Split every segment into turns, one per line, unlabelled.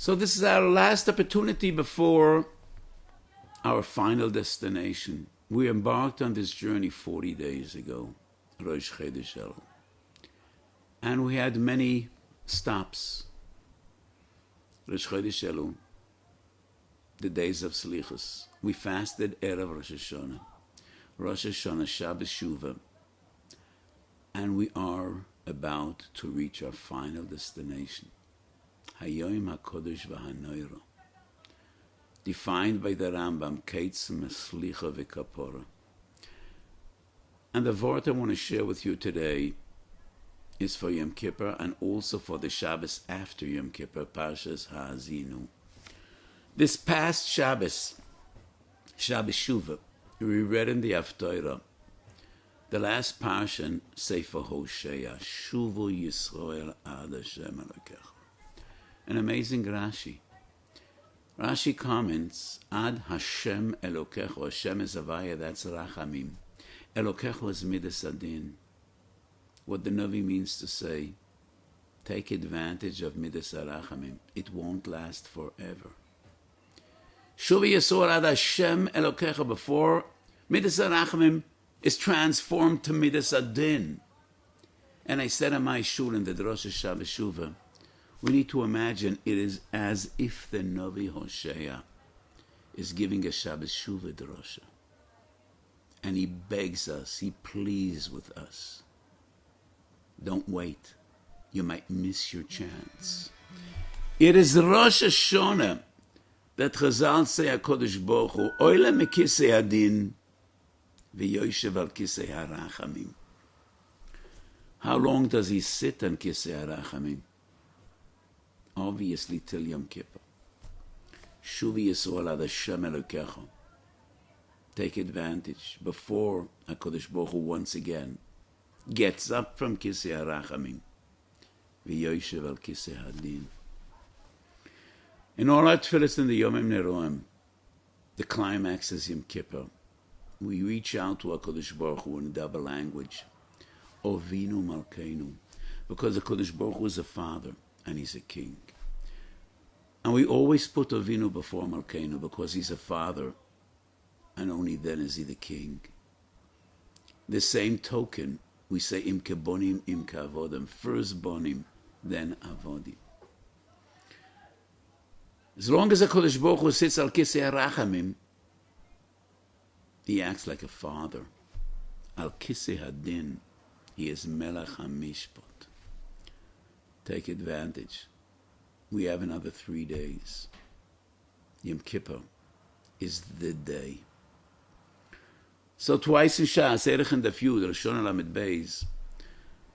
So this is our last opportunity before our final destination. We embarked on this journey 40 days ago, Rosh Chodesh Elul. And we had many stops. Rosh Chodesh Elul, the days of Slichus. We fasted Erev Rosh Hashanah. Rosh Hashanah, Shabbos Shuvah. And we are about to reach our final destination. Hayoim HaKodesh VaHanoiro. Defined by the Rambam, Keitz Meslicha V'Kapora. And the word I want to share with you today is for Yom Kippur and also for the Shabbos after Yom Kippur, Parshas Ha'azinu. This past Shabbos, Shabbos Shuvah, we read in the Haftorah, the last parsha, Sefer Hosea, Shuvu Yisrael Ad Hashem Elokecha. An amazing Rashi. Rashi comments, Ad Hashem Elokecha. Hashem is Avaya, that's Rachamim. Elokecha is Midas Adin. What the Navi means to say, take advantage of Midas Rachamim. It won't last forever. Shuvu Yisrael Ad Hashem Elokecha, before Midas Rachamim is transformed to Midas Adin. And I said in my shul in the Drosha Shabbos Shuvah, we need to imagine it is as if the Navi Hosea is giving a Shabbos Shuvah Drosha. And he begs us, he pleads with us. Don't wait. You might miss your chance. It is Rosh Hashanah that Chazal say HaKadosh Baruch Hu, Oile mekisei adin, v'yoshev al kisei harachamim. How long does he sit on kisei harachamim? Obviously till Yom Kippur. Shuvi Yisrael Ad Hashem Elokecha. Take advantage before HaKadosh Baruch Hu once again gets up from Kisei HaRachamim. V'yoshev al Kisei Hadin. In all our tefillahs in the Yomim Neroim, the climax is Yom Kippur. We reach out to HaKadosh Baruch Hu in a double language. Ovinu Malkeinu. Because HaKadosh Baruch Hu is a father and he's a king. And we always put Ovinu before Malkeinu because he's a father and only then is he the king. The same token, we say Im Kebonim, Im Kavodim. First Bonim, then Avodim. As long as HaKadosh Baruch Hu sits al Kisei HaRachamim, he acts like a father. Al Kisei Hadin, he is Melech HaMishpat. Take advantage. We have another 3 days. Yom Kippur is the day. So twice in Shas, Erech and Dafyud, Rosh Hashanah Lamed Beis,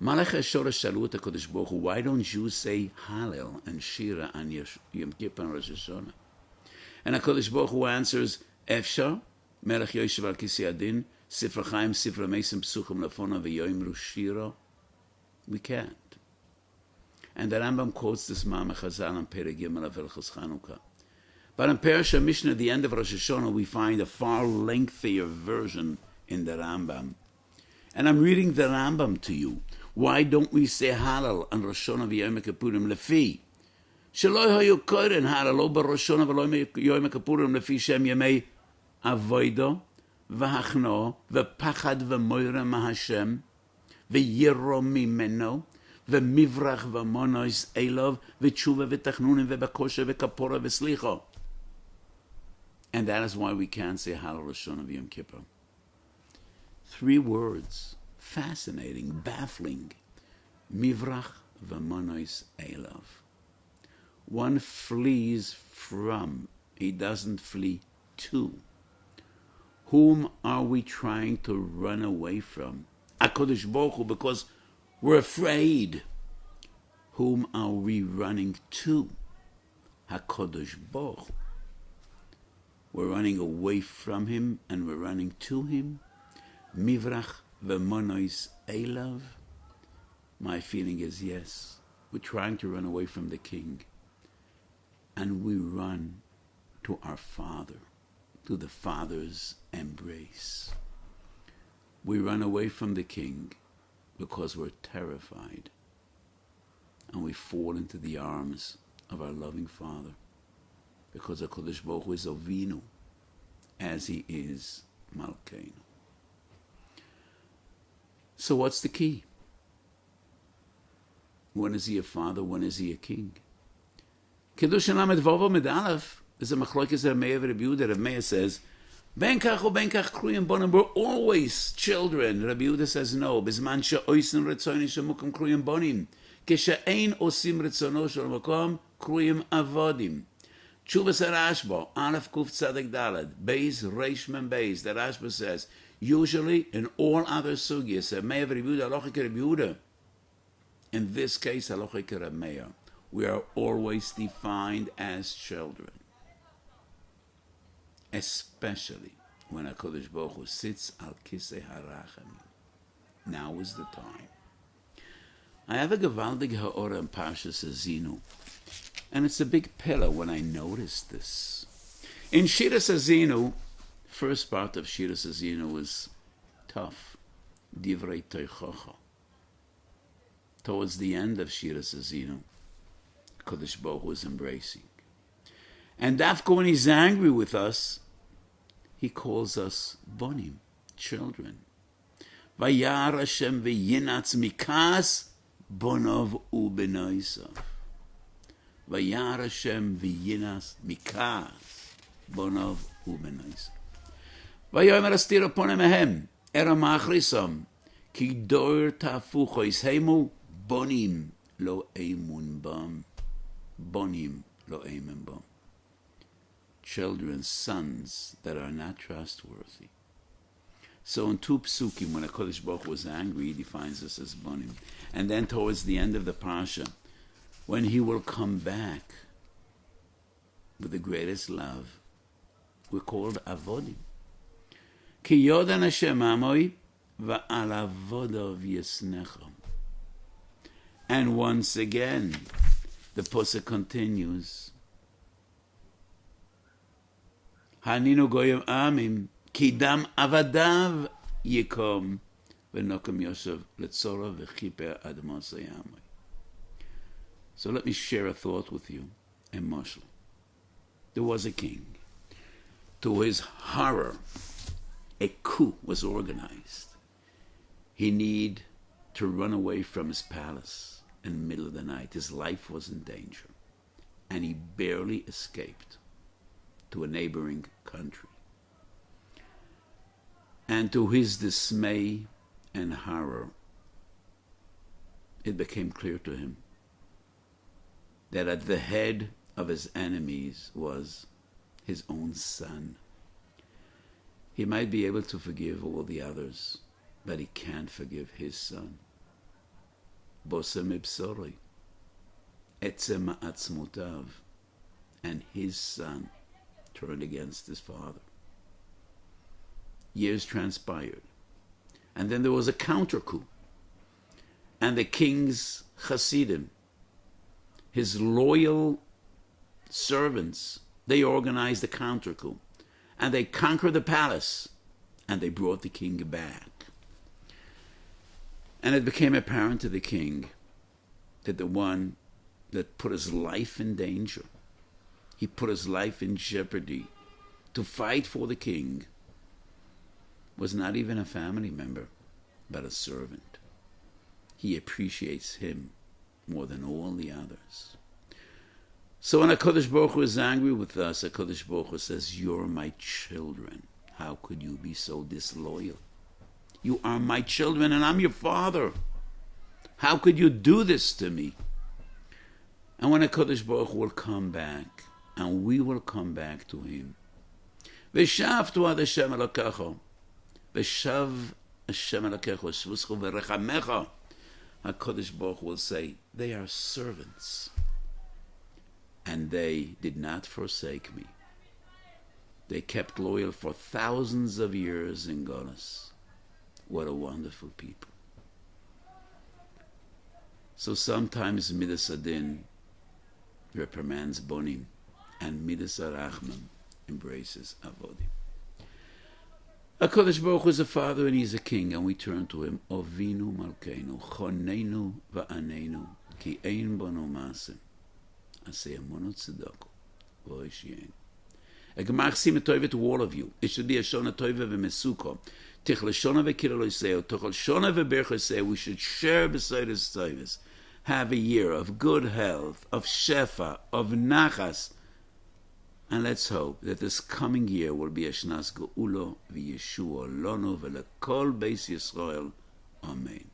Malach HaShoresh Shalut HaKadosh Baruch Hu, why don't you say Hallel and Shira on Yom Kippur and Rosh Hashanah? And HaKadosh Baruch Hu answers, Efshar, Melech Yoshev al Kisei Adin, Sifra Chaim, Sifra Mesim, Psuchim Lafona, V'yoimru Shira. We can't. And the Rambam quotes this Ma'amar Chazal on Perek Gimel of Hilchos Chanukah. But in Parashat Mishnah, at the end of Rosh Hashanah, we find a far lengthier version in the Rambam. And I'm reading the Rambam to you. Why don't we say Hallel on Rosh Hashanah v'Yom Kippurim lefi? Shelo hayu koren Hallel lo b'Rosh Hashanah v'lo Yom Kippurim lefi shem yemei avodo v'hachno v'pachad v'moira ma'Hashem v'yiro mimeno v'mivrach v'monos elov v'tshuva v'tachnunim v'bakosha v'kapora v'slicha. And that is why we can't say Hallel Rosh Hashanah v'Yom Kippur. 3 words, fascinating, baffling. Mivrach v'monos elov. One flees from, he doesn't flee to. Whom are we trying to run away from? HaKadosh Baruch Hu, because we're afraid. Whom are we running to? HaKadosh Baruch Hu. We're running away from him and we're running to him. Mivrach v'monos elav. My feeling is yes. We're trying to run away from the king. And we run to our Father, to the Father's embrace. We run away from the king because we're terrified. And we fall into the arms of our loving Father. because HaKadosh Baruch Hu is Avinu, as he is Malkeinu. So what's the key? When is he a father? When is he a king? Kiddushin Lamed Vav Med Aleph is a machlokes Rav Meir Rabbi Yehuda. Rav Meir says, Ben kach o ben kach kruyim bonim, we're always children. Rabbi Yehuda says no. Bizman she'oisin retzoni shemukim kruyim bonim. Keshe'ein osim retzono shel makom kruyim avodim. Tshuvas HaRashba, Aleph Kuf Tzaddik Daled, Beis Reish Mem Beis. The Rashba says, usually in all other sugyas, Rav Meir Rabbi Yehuda, halacha Rabbi Yehuda. In this case, halacha Rav Meir, we are always defined as children. Especially when HaKadosh Baruch Hu sits al kisei harachamim. Now is the time. I have a gewaldige ha'ora in Parshas Azinu, and it's a big pillar when I notice this. In Shiras Azinu, first part of Shiras Azinu is tough. Divrei Teichocha. Towards the end of Shiras Azinu, HaKadosh Baruch Hu is embracing. And Dafka, when he's angry with us, he calls us bonim, children. Vayar Hashem v'yinatz mikas bonov u'benoisav. Vayar Hashem v'yinatz mikas bonov u'benoisav. Vayomer astir aponem ehem, era machrisam, ki dor tafuchois hemu bonim lo emun bam. Bonim lo emun bam. Children, sons that are not trustworthy. So in two psukim, when HaKadosh Baruch Hu was angry, he defines us as bonim. And then towards the end of the parsha, when he will come back with the greatest love, we're called avodim. Ki yodan Hashem amoi va'al avodav yisnecha. And once again, the pasuk continues, Haninu goyim amim, kidam avadav yikom, v'nokom yoshev letzora v'chiper admos hayamai. So let me share a thought with you, a mashal. There was a king. To his horror, a coup was organized. He needed to run away from his palace in the middle of the night. His life was in danger. And he barely escaped to a neighboring country. And to his dismay and horror, it became clear to him that at the head of his enemies was his own son. He might be able to forgive all the others, but he can't forgive his son. Bosem ibsori, etzem atzmutav, and his son turned against his father. Years transpired. And then there was a counter coup. And the king's chassidim, his loyal servants, they organized a counter coup. And they conquered the palace. And they brought the king back. And it became apparent to the king that the one that put his life in danger, he put his life in jeopardy to fight for the king, was not even a family member, but a servant. He appreciates him more than all the others. So when HaKadosh Baruch Hu is angry with us, HaKadosh Baruch Hu says, you're my children. How could you be so disloyal? You are my children and I'm your father. How could you do this to me? And when HaKadosh Baruch Hu will come back, and we will come back to him, V'shavtu ad Hashem Elokecha, V'shav Hashem Elokecha, Shvuscha v'rechamecha, HaKadosh Baruch Hu will say, they are servants, and they did not forsake me. They kept loyal for thousands of years in Golus. What a wonderful people. So sometimes Midas Adin reprimands Bonim, and Midas Arachman embraces Avodim. HaKadosh Baruch Hu is a father and he's a king, and we turn to him. Ovinu Malkeinu, Chonenu Va'anenu, Ki Ein Bono Masem, Aseh Amonot Tzedako, v'hoshien. A gemach sim tova to all of you. It should be a shona tova v'mesuko. Tichle shona v'kiroloseo. Tochel shona v'berchoseo. We should share beside his tovas. Have a year of good health, of shefa, of nachas. And let's hope that this coming year will be a shnas ge'ulo v'yeshua lono v'lekol beis Yisrael. Amen.